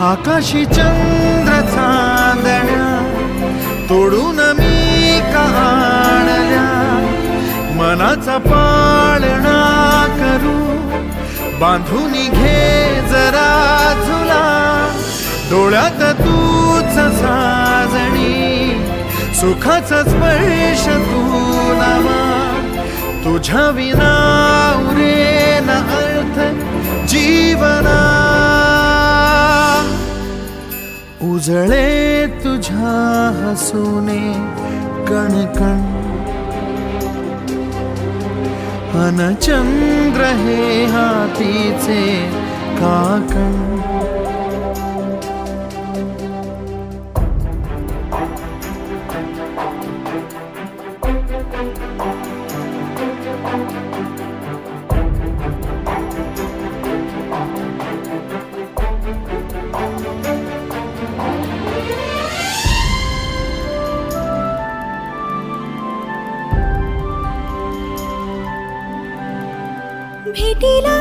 आकाशी चंद्र चांदण्या तोडून मी का आणल्या, मनाचा पाळणा करू बांधून घे जरा झुला, डोळ्यात तूच साजणी सुखाचा स्पर्श तू नावा, तुझ्या विना उरेन अर्थ जीवना, उजळे तुझ्या हसूने कणकण, अन चंद्र हे हातीचे काकण, भेटीला